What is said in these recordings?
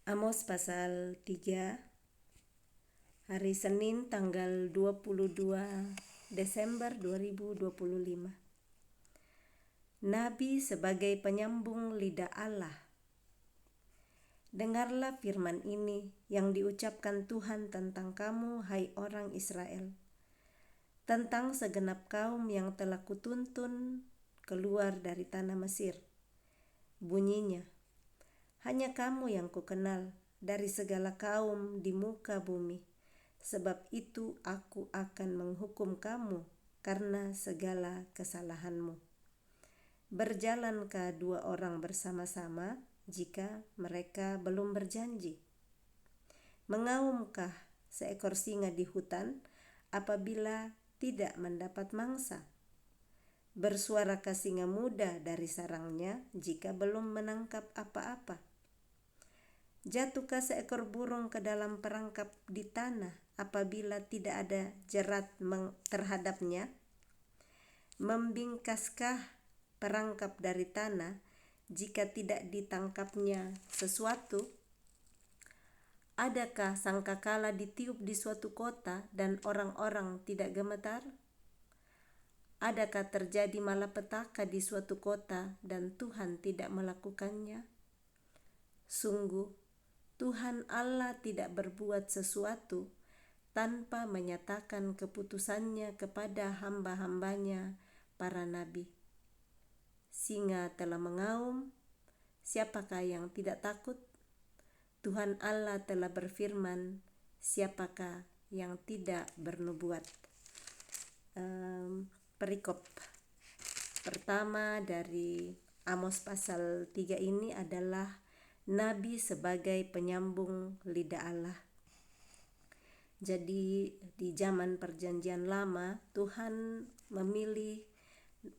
Amos pasal 3, hari Senin tanggal 22 Desember 2025. Nabi sebagai penyambung lidah Allah. Dengarlah firman ini yang diucapkan Tuhan tentang kamu, hai orang Israel, tentang segenap kaum yang telah kutuntun keluar dari tanah Mesir. Bunyinya, hanya kamu yang kukenal dari segala kaum di muka bumi. Sebab itu aku akan menghukum kamu karena segala kesalahanmu. Berjalankah dua orang bersama-sama jika mereka belum berjanji? Mengaumkah seekor singa di hutan apabila tidak mendapat mangsa? Bersuarakah singa muda dari sarangnya jika belum menangkap apa-apa? Jatuhkah seekor burung ke dalam perangkap di tanah apabila tidak ada jerat terhadapnya? Membingkaskah perangkap dari tanah jika tidak ditangkapnya sesuatu? Adakah sangkakala ditiup di suatu kota dan orang-orang tidak gemetar? Adakah terjadi malapetaka di suatu kota dan Tuhan tidak melakukannya? Sungguh, Tuhan Allah tidak berbuat sesuatu tanpa menyatakan keputusannya kepada hamba-hambanya para nabi. Singa telah mengaum, siapakah yang tidak takut? Tuhan Allah telah berfirman, siapakah yang tidak bernubuat? Perikop pertama dari Amos pasal 3 ini adalah Nabi sebagai penyambung lidah Allah. Jadi di zaman perjanjian lama Tuhan memilih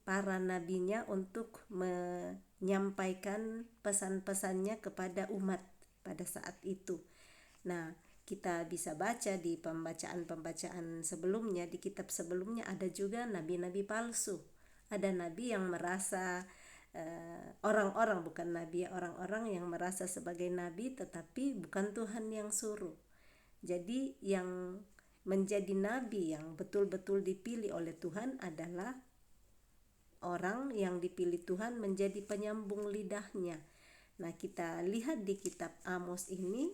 para nabinya untuk menyampaikan pesan-pesannya kepada umat pada saat itu. Nah, kita bisa baca di pembacaan-pembacaan sebelumnya, di kitab sebelumnya ada juga nabi-nabi palsu. Ada nabi yang merasa orang-orang yang merasa sebagai nabi tetapi bukan Tuhan yang suruh. Jadi yang menjadi nabi yang betul-betul dipilih oleh Tuhan adalah orang yang dipilih Tuhan menjadi penyambung lidahnya. Nah, kita lihat di kitab Amos ini,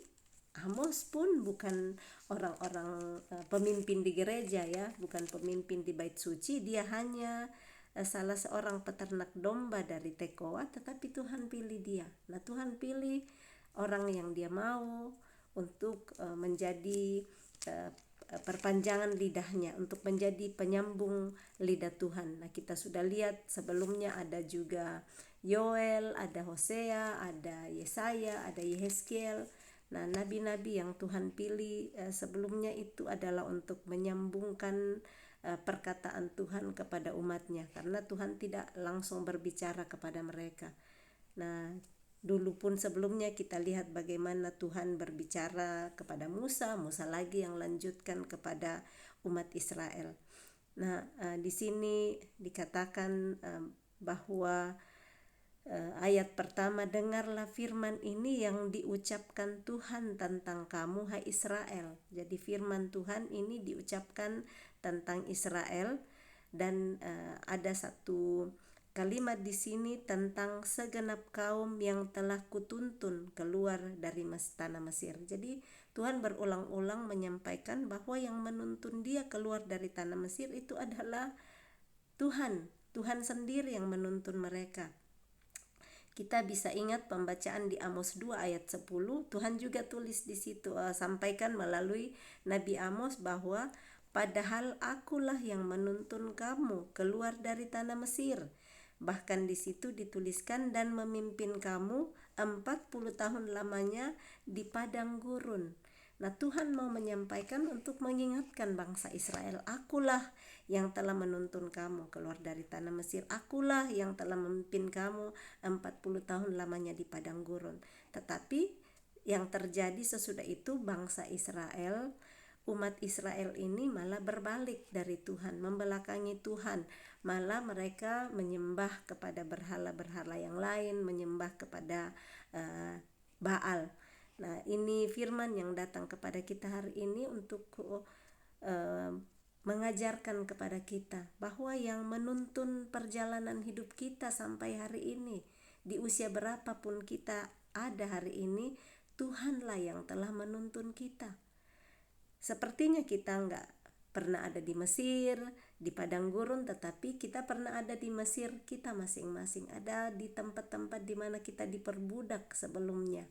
Amos pun bukan orang-orang pemimpin di gereja ya, bukan pemimpin di bait suci, dia hanya salah seorang peternak domba dari Tekoa, tetapi Tuhan pilih dia. Nah, Tuhan pilih orang yang dia mau untuk menjadi perpanjangan lidahnya, untuk menjadi penyambung lidah Tuhan. Nah, kita sudah lihat sebelumnya ada juga Yoel, ada Hosea, ada Yesaya, ada Yehezkiel. Nah, nabi-nabi yang Tuhan pilih sebelumnya itu adalah untuk menyambungkan perkataan Tuhan kepada umatnya, karena Tuhan tidak langsung berbicara kepada mereka. Nah, dulu pun sebelumnya kita lihat bagaimana Tuhan berbicara kepada Musa lagi yang lanjutkan kepada umat Israel. Nah, di sini dikatakan bahwa ayat pertama, dengarlah firman ini yang diucapkan Tuhan tentang kamu, hai Israel. Jadi firman Tuhan ini diucapkan tentang Israel, dan ada satu kalimat di sini tentang segenap kaum yang telah kutuntun keluar dari tanah Mesir. Jadi Tuhan berulang-ulang menyampaikan bahwa yang menuntun dia keluar dari tanah Mesir itu adalah Tuhan sendiri yang menuntun mereka. Kita bisa ingat pembacaan di Amos 2 ayat 10, Tuhan juga tulis di situ, sampaikan melalui Nabi Amos bahwa padahal akulah yang menuntun kamu keluar dari tanah Mesir. Bahkan di situ dituliskan, dan memimpin kamu 40 tahun lamanya di padang gurun. Nah, Tuhan mau menyampaikan untuk mengingatkan bangsa Israel, akulah yang telah menuntun kamu keluar dari tanah Mesir, akulah yang telah memimpin kamu 40 tahun lamanya di padang gurun. Tetapi yang terjadi sesudah itu, bangsa Israel, umat Israel ini malah berbalik dari Tuhan, membelakangi Tuhan. Malah mereka menyembah kepada berhala-berhala yang lain, menyembah kepada Baal. Nah, ini firman yang datang kepada kita hari ini untuk mengajarkan kepada kita bahwa yang menuntun perjalanan hidup kita sampai hari ini, di usia berapapun kita ada hari ini, Tuhanlah yang telah menuntun kita. Sepertinya kita nggak pernah ada di Mesir, di padang gurun, tetapi kita pernah ada di Mesir kita masing-masing, ada di tempat-tempat di mana kita diperbudak sebelumnya.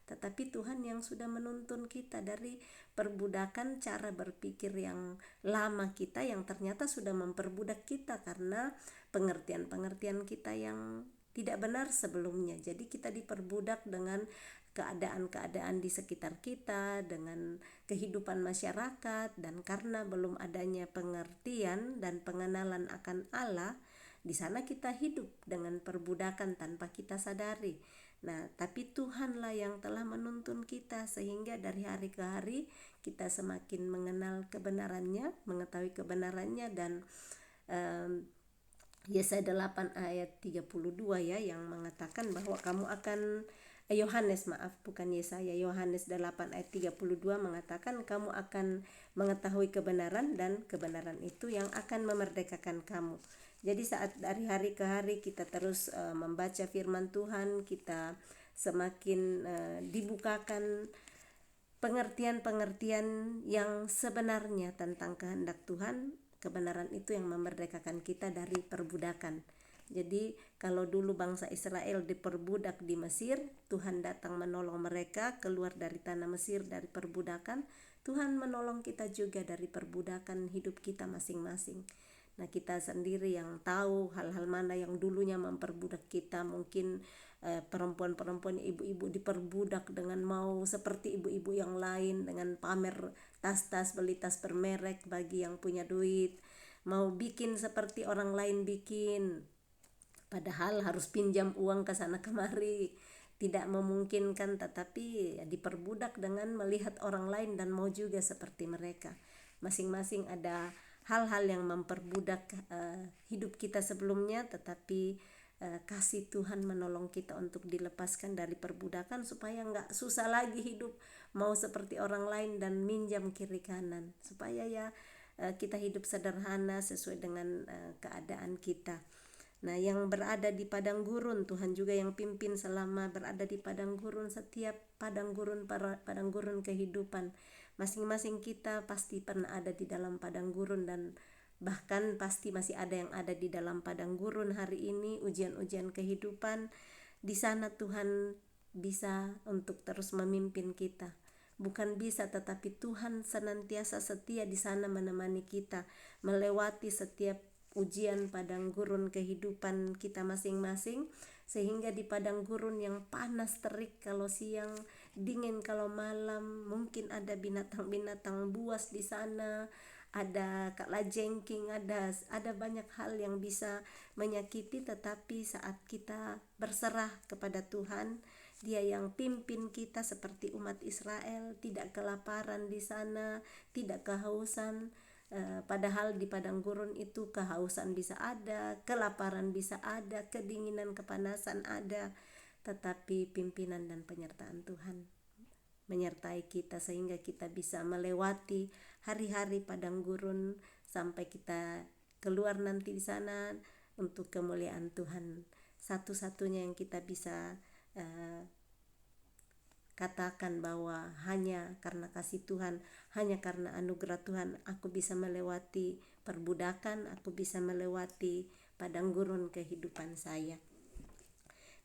Tetapi Tuhan yang sudah menuntun kita dari perbudakan cara berpikir yang lama kita, yang ternyata sudah memperbudak kita karena pengertian-pengertian kita yang tidak benar sebelumnya. Jadi kita diperbudak dengan keadaan-keadaan di sekitar kita, dengan kehidupan masyarakat, dan karena belum adanya pengertian dan pengenalan akan Allah, di sana kita hidup dengan perbudakan tanpa kita sadari. Nah, tapi Tuhanlah yang telah menuntun kita sehingga dari hari ke hari kita semakin mengenal kebenarannya, mengetahui kebenarannya. Dan Yesaya 8 ayat 32 ya, yang mengatakan bahwa kamu akan Yohanes Yohanes 8 ayat 32 mengatakan kamu akan mengetahui kebenaran dan kebenaran itu yang akan memerdekakan kamu. Jadi saat dari hari ke hari kita terus membaca firman Tuhan, kita semakin dibukakan pengertian-pengertian yang sebenarnya tentang kehendak Tuhan. Kebenaran itu yang memerdekakan kita dari perbudakan. Jadi kalau dulu bangsa Israel diperbudak di Mesir, Tuhan datang menolong mereka keluar dari tanah Mesir, dari perbudakan. Tuhan menolong kita juga dari perbudakan hidup kita masing-masing. Nah, kita sendiri yang tahu hal-hal mana yang dulunya memperbudak kita. Mungkin perempuan-perempuan, ibu-ibu diperbudak dengan mau seperti ibu-ibu yang lain, dengan pamer tas-tas, beli tas bermerek bagi yang punya duit, mau bikin seperti orang lain bikin, padahal harus pinjam uang ke sana kemari, tidak memungkinkan, tetapi diperbudak dengan melihat orang lain dan mau juga seperti mereka. Masing-masing ada hal-hal yang memperbudak hidup kita sebelumnya, tetapi kasih Tuhan menolong kita untuk dilepaskan dari perbudakan supaya nggak susah lagi hidup mau seperti orang lain dan minjam kiri kanan, supaya kita hidup sederhana sesuai dengan keadaan kita. Nah, yang berada di padang gurun, Tuhan juga yang pimpin selama berada di padang gurun, setiap padang gurun kehidupan. Masing-masing kita pasti pernah ada di dalam padang gurun, dan bahkan pasti masih ada yang ada di dalam padang gurun hari ini, ujian-ujian kehidupan. Di sana Tuhan bisa untuk terus memimpin kita. Bukan bisa, tetapi Tuhan senantiasa setia di sana menemani kita melewati setiap ujian padang gurun kehidupan kita masing-masing, sehingga di padang gurun yang panas terik kalau siang, dingin kalau malam, mungkin ada binatang-binatang buas di sana, ada kalajengking, ada banyak hal yang bisa menyakiti, tetapi saat kita berserah kepada Tuhan, Dia yang pimpin kita seperti umat Israel, tidak kelaparan di sana, tidak kehausan. Padahal di padang gurun itu kehausan bisa ada, kelaparan bisa ada, kedinginan, kepanasan ada, tetapi pimpinan dan penyertaan Tuhan menyertai kita sehingga kita bisa melewati hari-hari padang gurun sampai kita keluar nanti di sana untuk kemuliaan Tuhan. Satu-satunya yang kita bisa katakan bahwa hanya karena kasih Tuhan, hanya karena anugerah Tuhan, aku bisa melewati perbudakan, aku bisa melewati padang gurun kehidupan saya.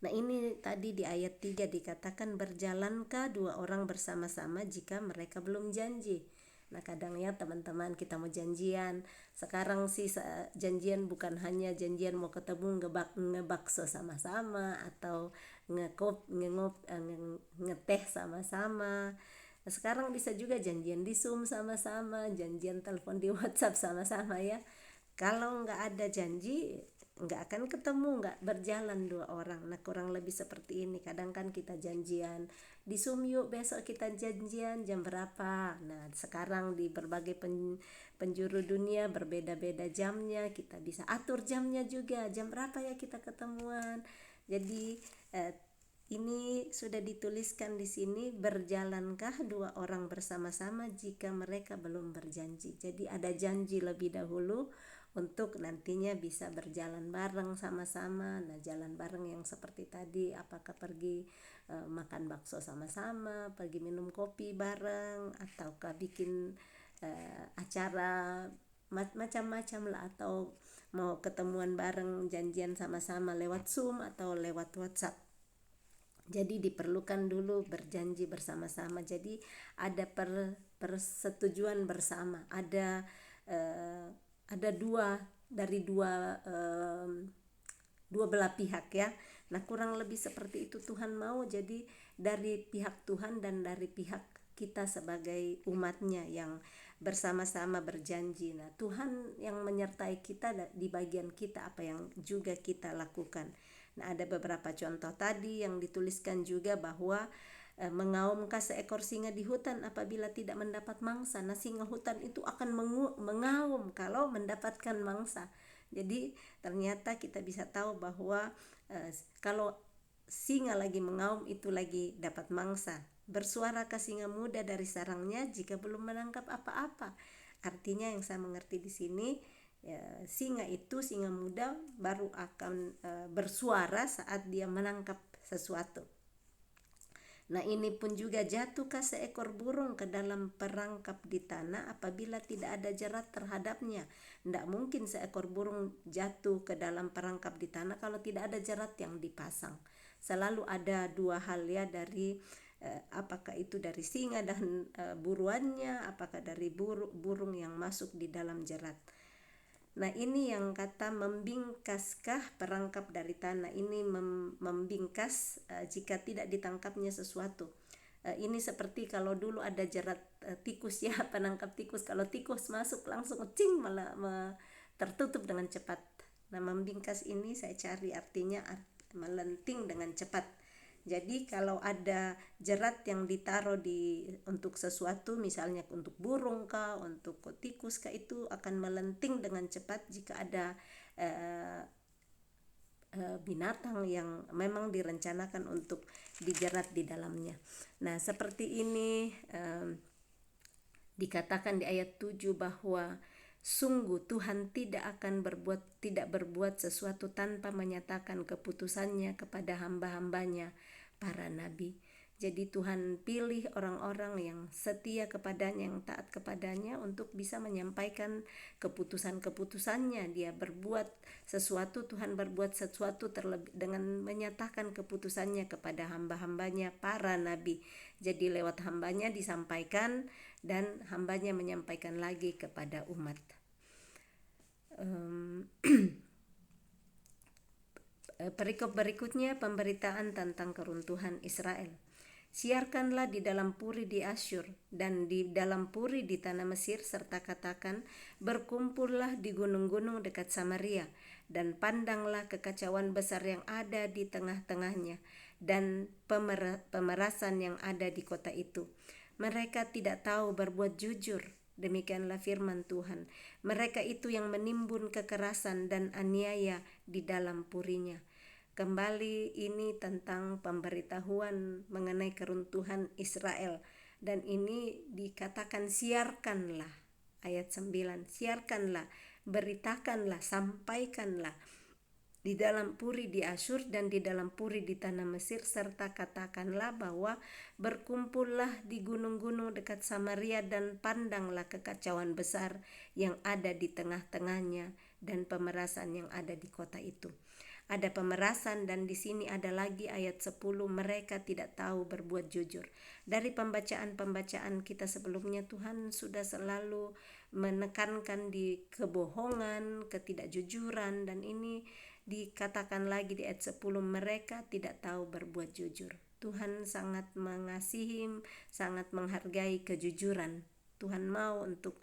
Nah, ini tadi di ayat 3 dikatakan, berjalankah dua orang bersama-sama jika mereka belum janji. Nah, kadang ya teman-teman kita mau janjian, sekarang sih janjian bukan hanya janjian mau ketemu ngebakso sama-sama atau ngeteh sama-sama. Nah, sekarang bisa juga janjian di Zoom sama-sama, janjian telepon di WhatsApp sama-sama ya. Kalau nggak ada janji, nggak akan ketemu, nggak berjalan dua orang. Nah, kurang lebih seperti ini. Kadang kan kita janjian di Zoom, yuk besok kita janjian jam berapa. Nah, sekarang di berbagai penjuru dunia berbeda-beda jamnya, kita bisa atur jamnya juga, jam berapa ya kita ketemuan. Jadi Ini sudah dituliskan di sini, berjalankah dua orang bersama-sama jika mereka belum berjanji. Jadi ada janji lebih dahulu untuk nantinya bisa berjalan bareng sama-sama. Nah, jalan bareng yang seperti tadi, apakah pergi makan bakso sama-sama, pergi minum kopi bareng, ataukah bikin acara macam-macam lah, atau mau ketemuan bareng, janjian sama-sama lewat Zoom atau lewat WhatsApp. Jadi diperlukan dulu berjanji bersama-sama. Jadi ada persetujuan bersama. Ada dua belah pihak ya. Nah, kurang lebih seperti itu Tuhan mau. Jadi dari pihak Tuhan dan dari pihak kita sebagai umatnya yang bersama-sama berjanji. Nah, Tuhan yang menyertai kita di bagian kita, apa yang juga kita lakukan. Nah, ada beberapa contoh tadi yang dituliskan juga bahwa mengaumkah seekor singa di hutan apabila tidak mendapat mangsa. Nah, singa hutan itu akan mengaum kalau mendapatkan mangsa. Jadi ternyata kita bisa tahu bahwa kalau singa lagi mengaum itu lagi dapat mangsa. Bersuarakah singa muda dari sarangnya jika belum menangkap apa-apa. Artinya yang saya mengerti di sini, singa muda baru akan bersuara saat dia menangkap sesuatu. Nah, ini pun juga, jatuhkah seekor burung ke dalam perangkap di tanah apabila tidak ada jerat terhadapnya. Tidak mungkin seekor burung jatuh ke dalam perangkap di tanah kalau tidak ada jerat yang dipasang. Selalu ada dua hal ya, dari apakah itu dari singa dan buruannya, apakah dari burung yang masuk di dalam jerat. Nah, ini yang kata membingkaskah perangkap dari tanah. Ini membingkas jika tidak ditangkapnya sesuatu. Ini seperti kalau dulu ada jerat tikus ya, penangkap tikus. Kalau tikus masuk langsung cing, malah tertutup dengan cepat. Nah, membingkas ini saya cari artinya melenting dengan cepat. Jadi kalau ada jerat yang ditaruh untuk sesuatu, misalnya untuk burung kah, untuk tikus kah, itu akan melenting dengan cepat jika ada binatang yang memang direncanakan untuk dijerat di dalamnya. Nah, seperti ini dikatakan di ayat 7 bahwa sungguh Tuhan tidak berbuat sesuatu tanpa menyatakan keputusannya kepada hamba-hambanya para nabi. Jadi Tuhan pilih orang-orang yang setia kepadanya, yang taat kepadanya untuk bisa menyampaikan keputusan-keputusannya. Dia berbuat sesuatu, Tuhan berbuat sesuatu terlebih dengan menyatakan keputusannya kepada hamba-hambanya para nabi. Jadi lewat hambanya disampaikan dan hambanya menyampaikan lagi kepada umat. Perikop berikutnya, pemberitaan tentang keruntuhan Israel. Siarkanlah di dalam puri di Asyur dan di dalam puri di tanah Mesir, serta katakan, berkumpullah di gunung-gunung dekat Samaria, dan pandanglah kekacauan besar yang ada di tengah-tengahnya, dan pemerasan yang ada di kota itu. Mereka tidak tahu berbuat jujur. Demikianlah firman Tuhan. Mereka itu yang menimbun kekerasan dan aniaya di dalam purinya. Kembali ini tentang pemberitahuan mengenai keruntuhan Israel. Dan ini dikatakan siarkanlah. Ayat 9. Siarkanlah, beritakanlah, sampaikanlah di dalam puri di Asyur dan di dalam puri di tanah Mesir, serta katakanlah bahwa berkumpullah di gunung-gunung dekat Samaria dan pandanglah kekacauan besar yang ada di tengah-tengahnya dan pemerasan yang ada di kota itu. Ada pemerasan, dan di sini ada lagi ayat 10, mereka tidak tahu berbuat jujur. Dari pembacaan-pembacaan kita sebelumnya, Tuhan sudah selalu menekankan di kebohongan, ketidakjujuran, dan ini dikatakan lagi di ayat 10, mereka tidak tahu berbuat jujur. Tuhan sangat mengasihi, sangat menghargai kejujuran. Tuhan mau untuk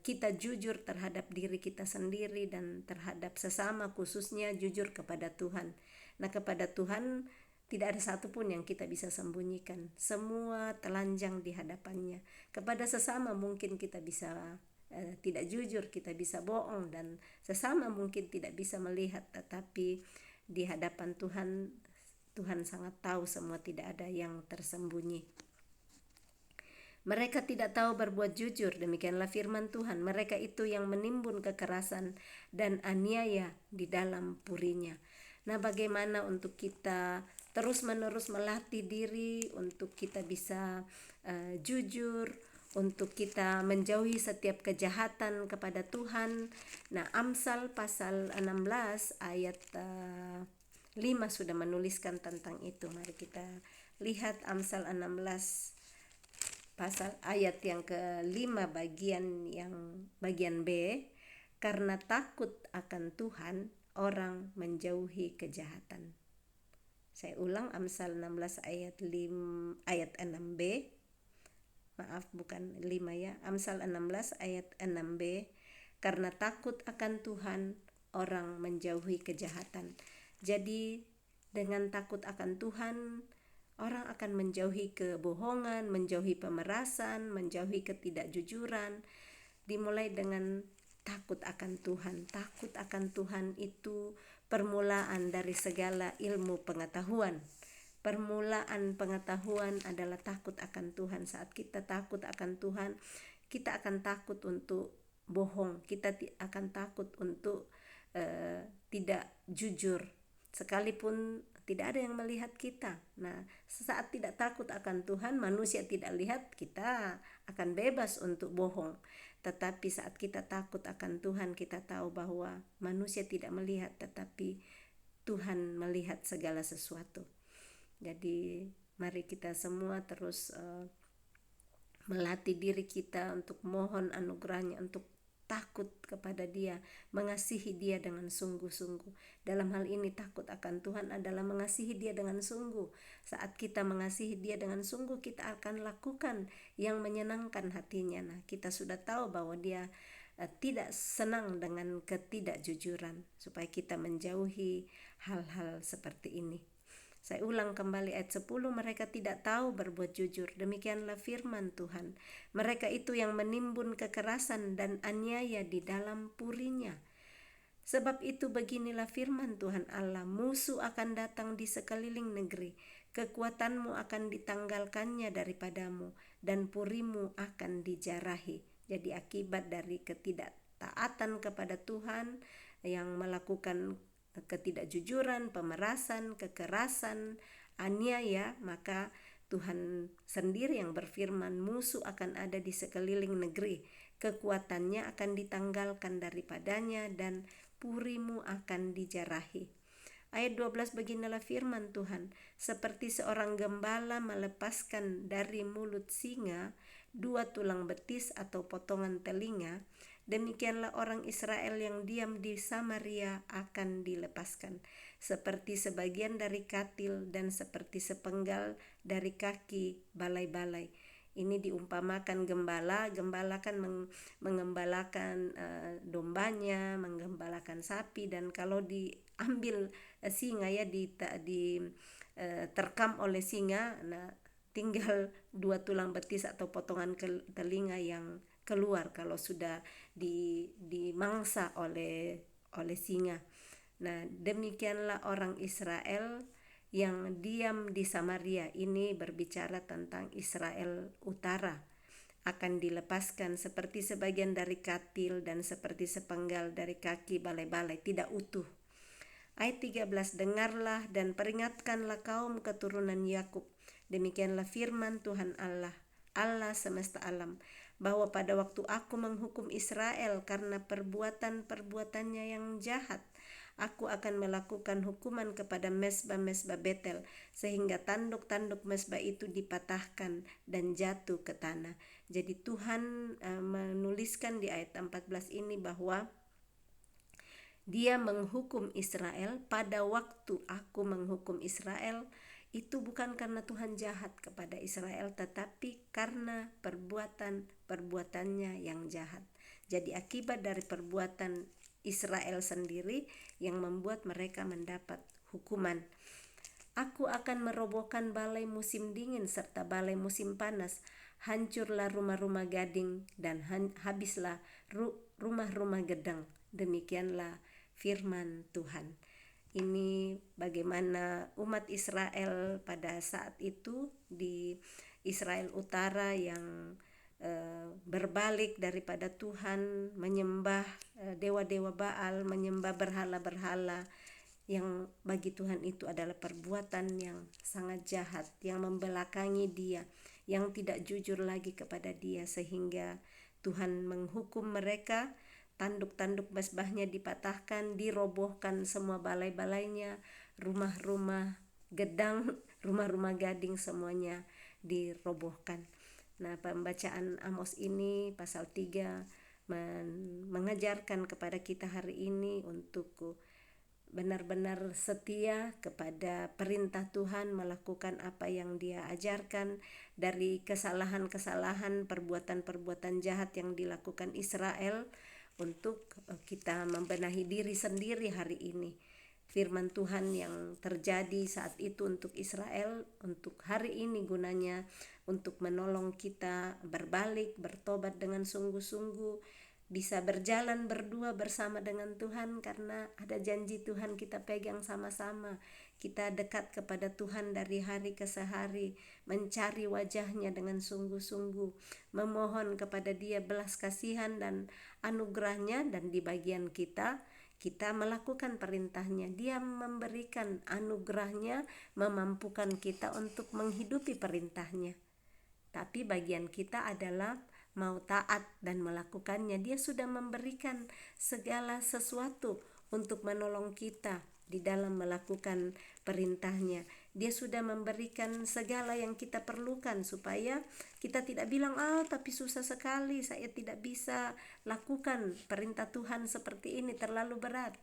kita jujur terhadap diri kita sendiri dan terhadap sesama, khususnya jujur kepada Tuhan. Nah, kepada Tuhan tidak ada satupun yang kita bisa sembunyikan. Semua telanjang di hadapannya. Kepada sesama mungkin kita bisa tidak jujur, kita bisa bohong, dan sesama mungkin tidak bisa melihat, tetapi di hadapan Tuhan Tuhan sangat tahu semua, tidak ada yang tersembunyi. Mereka tidak tahu berbuat jujur, demikianlah firman Tuhan. Mereka itu yang menimbun kekerasan dan aniaya di dalam purinya. Nah, bagaimana untuk kita terus-menerus melatih diri untuk kita bisa jujur, untuk kita menjauhi setiap kejahatan kepada Tuhan. Nah, Amsal pasal 16 ayat 5 sudah menuliskan tentang itu. Mari kita lihat Amsal 16 pasal ayat yang ke-5 bagian B. Karena takut akan Tuhan, orang menjauhi kejahatan. Saya ulang, Amsal 16 ayat 6b. Maaf, bukan 5 ya. Amsal 16 ayat 6b. Karena takut akan Tuhan, orang menjauhi kejahatan. Jadi dengan takut akan Tuhan, orang akan menjauhi kebohongan, menjauhi pemerasan, menjauhi ketidakjujuran. Dimulai dengan takut akan Tuhan. Takut akan Tuhan itu permulaan dari segala ilmu pengetahuan. Permulaan pengetahuan adalah takut akan Tuhan. Saat kita takut akan Tuhan, kita akan takut untuk bohong, kita akan takut untuk tidak jujur, sekalipun tidak ada yang melihat kita. Nah, saat tidak takut akan Tuhan, manusia tidak lihat, kita akan bebas untuk bohong. Tetapi saat kita takut akan Tuhan, kita tahu bahwa manusia tidak melihat, tetapi Tuhan melihat segala sesuatu. Jadi mari kita semua terus melatih diri kita untuk mohon anugerahnya, untuk takut kepada Dia, mengasihi Dia dengan sungguh-sungguh. Dalam hal ini takut akan Tuhan adalah mengasihi Dia dengan sungguh. Saat kita mengasihi Dia dengan sungguh, kita akan lakukan yang menyenangkan hatinya. Nah, kita sudah tahu bahwa Dia tidak senang dengan ketidakjujuran, supaya kita menjauhi hal-hal seperti ini. Saya ulang kembali ayat 10, mereka tidak tahu berbuat jujur. Demikianlah firman Tuhan. Mereka itu yang menimbun kekerasan dan aniaya di dalam purinya. Sebab itu beginilah firman Tuhan Allah, musuh akan datang di sekeliling negeri, kekuatanmu akan ditanggalkannya daripadamu, dan purimu akan dijarahi. Jadi akibat dari ketidaktaatan kepada Tuhan, yang melakukan ketidakjujuran, pemerasan, kekerasan, aniaya, maka Tuhan sendiri yang berfirman, musuh akan ada di sekeliling negeri, kekuatannya akan ditanggalkan daripadanya, dan purimu akan dijarahi. Ayat 12, beginilah firman Tuhan, seperti seorang gembala melepaskan dari mulut singa 2 tulang betis atau potongan telinga, demikianlah orang Israel yang diam di Samaria akan dilepaskan, seperti sebagian dari katil dan seperti sepenggal dari kaki balai-balai. Ini diumpamakan gembala kan mengembalakan dombanya, menggembalakan sapi, dan kalau diambil singa ya, terkam oleh singa, nah tinggal 2 tulang betis atau potongan telinga yang keluar kalau sudah dimangsa oleh singa. Nah, demikianlah orang Israel yang diam di Samaria. Ini berbicara tentang Israel Utara akan dilepaskan seperti sebagian dari katil dan seperti sepenggal dari kaki balai-balai, tidak utuh. Ayat 13, dengarlah dan peringatkanlah kaum keturunan Yakub, demikianlah firman Tuhan Allah, Allah semesta alam, bahwa pada waktu aku menghukum Israel karena perbuatan-perbuatannya yang jahat, aku akan melakukan hukuman kepada mesbah-mesbah Betel, sehingga tanduk-tanduk mesbah itu dipatahkan dan jatuh ke tanah. Jadi Tuhan menuliskan di ayat 14 ini bahwa Dia menghukum Israel. Pada waktu aku menghukum Israel, itu bukan karena Tuhan jahat kepada Israel, tetapi karena perbuatannya yang jahat. Jadi akibat dari perbuatan Israel sendiri yang membuat mereka mendapat hukuman. Aku akan merobohkan balai musim dingin serta balai musim panas. Hancurlah rumah-rumah gading dan habislah rumah-rumah gedang. Demikianlah firman Tuhan. ini bagaimana umat Israel pada saat itu di Israel Utara yang berbalik daripada Tuhan, menyembah dewa-dewa Baal, menyembah berhala-berhala yang bagi Tuhan itu adalah perbuatan yang sangat jahat, yang membelakangi Dia, yang tidak jujur lagi kepada Dia, sehingga Tuhan menghukum mereka. Tanduk-tanduk mesbahnya dipatahkan, dirobohkan semua balai-balainya, rumah-rumah gedang, rumah-rumah gading semuanya dirobohkan. Nah, pembacaan Amos ini pasal 3 mengajarkan kepada kita hari ini untuk benar-benar setia kepada perintah Tuhan, melakukan apa yang Dia ajarkan, dari kesalahan-kesalahan, perbuatan-perbuatan jahat yang dilakukan Israel, untuk kita membenahi diri sendiri hari ini. Firman Tuhan yang terjadi saat itu untuk Israel, untuk hari ini gunanya untuk menolong kita berbalik, bertobat dengan sungguh-sungguh, bisa berjalan berdua bersama dengan Tuhan, karena ada janji Tuhan kita pegang sama-sama. Kita dekat kepada Tuhan dari hari ke hari, mencari wajahnya dengan sungguh-sungguh, memohon kepada Dia belas kasihan dan anugerahnya, dan di bagian kita melakukan perintahnya. Dia memberikan anugerahnya, memampukan kita untuk menghidupi perintahnya. Tapi bagian kita adalah mau taat dan melakukannya. Dia sudah memberikan segala sesuatu untuk menolong kita di dalam melakukan perintahnya. Dia sudah memberikan segala yang kita perlukan, supaya kita tidak bilang, tapi susah sekali, saya tidak bisa lakukan perintah Tuhan seperti ini, terlalu berat.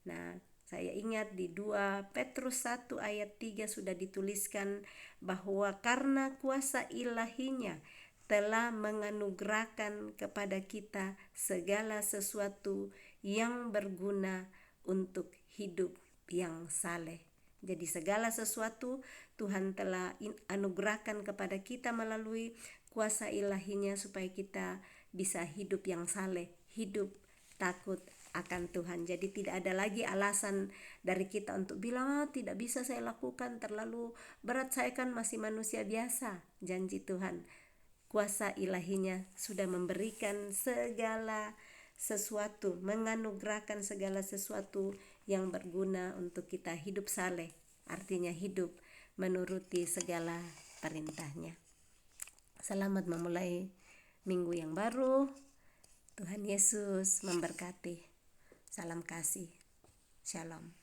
Nah, saya ingat di 2 Petrus 1 ayat 3 sudah dituliskan bahwa karena kuasa ilahinya telah menganugerahkan kepada kita segala sesuatu yang berguna untuk hidup yang saleh. Jadi segala sesuatu Tuhan telah anugerahkan kepada kita melalui kuasa ilahinya, supaya kita bisa hidup yang saleh, hidup takut akan Tuhan. Jadi tidak ada lagi alasan dari kita untuk bilang, tidak bisa saya lakukan, terlalu berat, saya kan masih manusia biasa. Janji Tuhan, kuasa ilahinya sudah memberikan segala sesuatu, menganugerahkan segala sesuatu yang berguna untuk kita hidup saleh, artinya hidup menuruti segala perintahnya. Selamat memulai minggu yang baru. Tuhan Yesus memberkati. Salam kasih. Shalom.